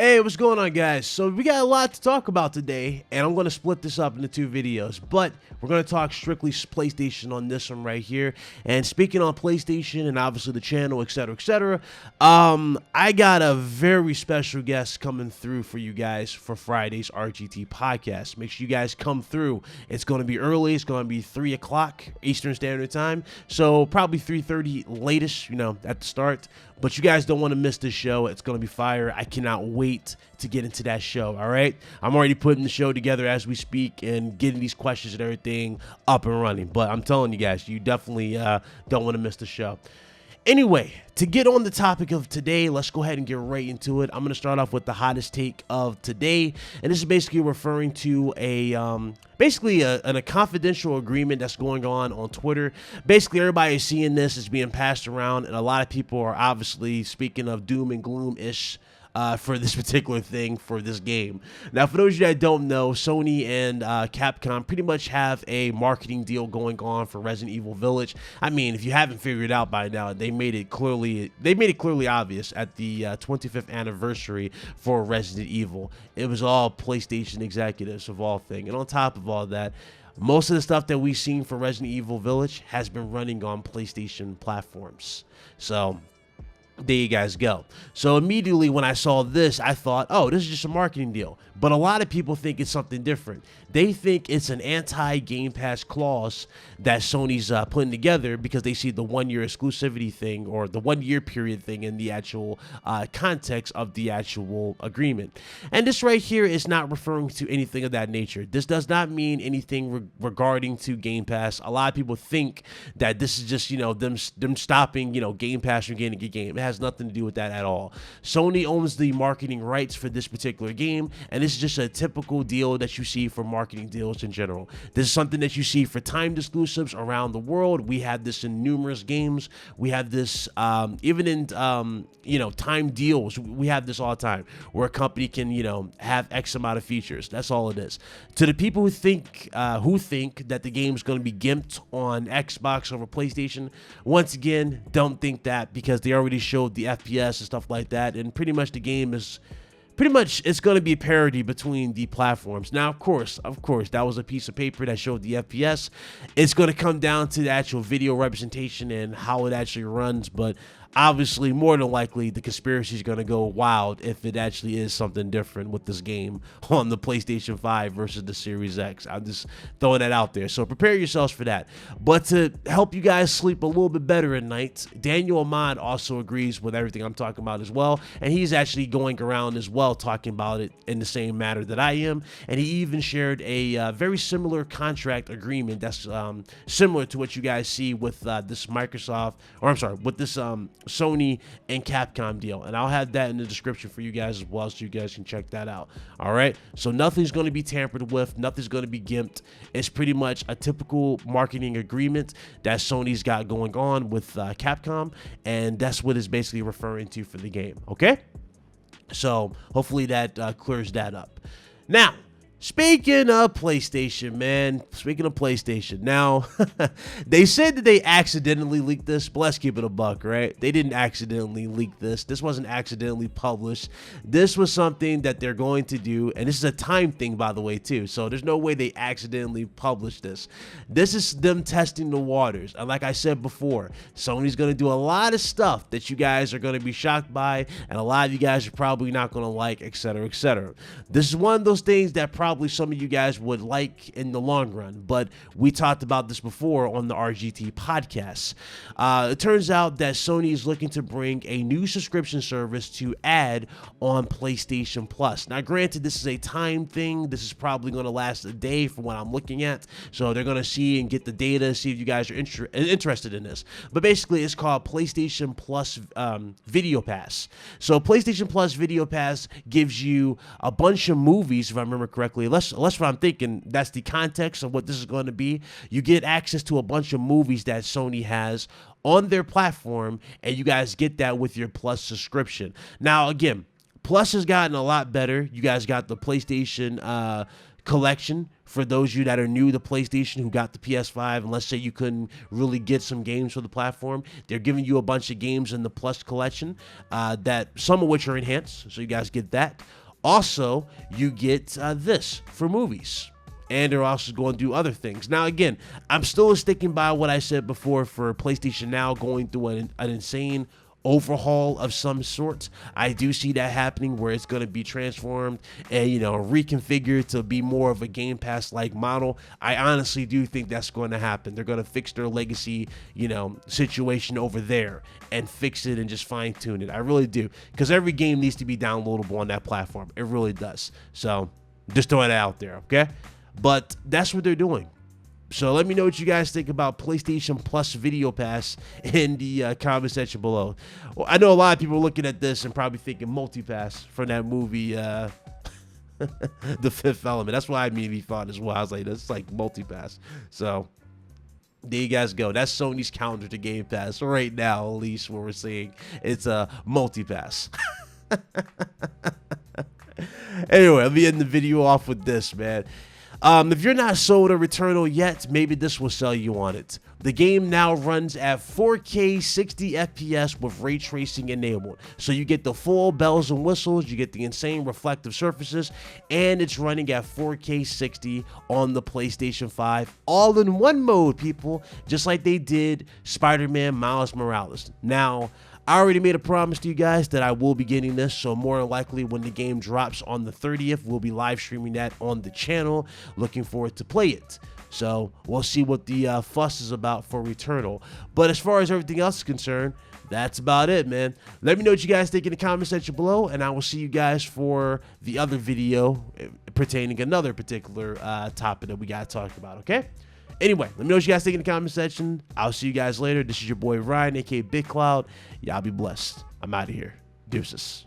Hey, what's going on, guys? So we got a lot to talk about today, and I'm going to split this up into two videos, but we're going to talk strictly PlayStation on this one right here. And speaking on PlayStation and obviously the channel, etc., I got a very special guest coming through for you guys for Friday's RGT podcast. Make sure you guys come through. It's going to be early. It's going to be 3 o'clock Eastern Standard Time, so probably 3:30 latest, at the start. But you guys don't want to miss this show. It's going to be fire. I cannot wait to get into that show, all right? I'm already putting the show together as we speak and getting these questions and everything up and running. But I'm telling you guys, you definitely don't want to miss the show. Anyway, to get on the topic of today, let's go ahead and get right into it. I'm going to start off with the hottest take of today, and this is basically referring to a confidential agreement that's going on Twitter. Basically, everybody is seeing this. It's being passed around, and a lot of people are obviously speaking of doom and gloom-ish for this particular thing for this game. Now, for those of you that don't know, Sony and Capcom pretty much have a marketing deal going on for Resident Evil Village. I mean, if you haven't figured it out by now, they made it clearly obvious at the 25th anniversary for Resident Evil. It was all PlayStation executives of all things, and on top of all that, most of the stuff that we've seen for Resident Evil Village has been running on PlayStation platforms. So there you guys go. So immediately when I saw this, I thought, oh, this is just a marketing deal. But a lot of people think it's something different. They think it's an anti-Gamepass clause that Sony's putting together because they see the 1-year exclusivity thing or the 1-year period thing in the actual context of the actual agreement. And this right here is not referring to anything of that nature. This does not mean anything regarding to Game Pass. A lot of people think that this is just, them stopping, Game Pass from getting a game. It has nothing to do with that at all. Sony owns the marketing rights for this particular game, and this is just a typical deal that you see for marketing deals in general. This is something that you see for timed exclusives around the world. We have this in numerous games. We have this even in timed deals. We have this all the time where a company can have X amount of features. That's all it is. To the people who think that the game is going to be gimped on Xbox over PlayStation, once again, don't think that, because they already showed the FPS and stuff like that, and pretty much the game is it's going to be parity between the platforms. Now, of course, that was a piece of paper that showed the FPS. It's going to come down to the actual video representation and how it actually runs, but obviously, more than likely, the conspiracy is going to go wild if it actually is something different with this game on the PlayStation 5 versus the Series X. I'm just throwing that out there. So prepare yourselves for that. But to help you guys sleep a little bit better at night, Daniel Ahmad also agrees with everything I'm talking about as well. And he's actually going around as well talking about it in the same manner that I am. And he even shared a very similar contract agreement that's similar to what you guys see with this Sony and Capcom deal, and I'll have that in the description for you guys as well, so you guys can check that out. All right, so nothing's going to be tampered with, nothing's going to be gimped. It's pretty much a typical marketing agreement that Sony's got going on with Capcom, and that's what it's basically referring to for the game. Okay, so hopefully that clears that up. Now, speaking of PlayStation, man, now, they said that they accidentally leaked this, but let's keep it a buck, right? They didn't accidentally leak this. This wasn't accidentally published. This was something that they're going to do, and this is a time thing, by the way, too, so there's no way they accidentally published this. This is them testing the waters, and like I said before, Sony's going to do a lot of stuff that you guys are going to be shocked by, and a lot of you guys are probably not going to like, etc., etc. This is one of those things that probably some of you guys would like in the long run, but we talked about this before on the RGT podcast. It turns out that Sony is looking to bring a new subscription service to add on PlayStation Plus. Now, granted, this is a time thing. This is probably going to last a day from what I'm looking at, so they're going to see and get the data, see if you guys are interested in this. But basically, it's called PlayStation Plus Video Pass. So PlayStation Plus Video Pass gives you a bunch of movies, if I remember correctly. Unless what I'm thinking, that's the context of what this is going to be. You get access to a bunch of movies that Sony has on their platform, and you guys get that with your Plus subscription. Now, again, Plus has gotten a lot better. You guys got the PlayStation collection for those of you that are new to PlayStation who got the PS5, and let's say you couldn't really get some games for the platform. They're giving you a bunch of games in the Plus collection, that some of which are enhanced, so you guys get that. Also, you get this for movies. And they're also going to do other things. Now, again, I'm still sticking by what I said before for PlayStation Now going through an insane overhaul of some sort. I do see that happening where it's going to be transformed and, you know, reconfigured to be more of a Game Pass like model. I honestly do think that's going to happen. They're going to fix their legacy, you know, situation over there and fix it and just fine tune it. I really do, because every game needs to be downloadable on that platform. It really does. So just throwing it out there, okay? But that's what they're doing. So let me know what you guys think about PlayStation Plus Video Pass in the comment section below. Well, I know a lot of people are looking at this and probably thinking multi-pass from that movie, The Fifth Element. That's why I immediately thought as well. I was like, that's like multi-pass. So there you guys go. That's Sony's counter to Game Pass right now, at least what we're seeing. It's a multi-pass. Anyway, let me end the video off with this, man. If you're not sold a Returnal yet, maybe this will sell you on it. The game now runs at 4K 60 FPS with ray tracing enabled. So you get the full bells and whistles, you get the insane reflective surfaces, and it's running at 4K 60 on the PlayStation 5. All in one mode, people, just like they did Spider-Man Miles Morales. Now, I already made a promise to you guys that I will be getting this, so more likely when the game drops on the 30th, we'll be live streaming that on the channel. Looking forward to play it. So we'll see what the fuss is about for Returnal. But as far as everything else is concerned, that's about it, man. Let me know what you guys think in the comment section below, and I will see you guys for the other video pertaining to another particular topic that we got to talk about, okay? Anyway, let me know what you guys think in the comment section. I'll see you guys later. This is your boy Ryan, aka Big Cloud. Y'all be blessed. I'm out of here. Deuces.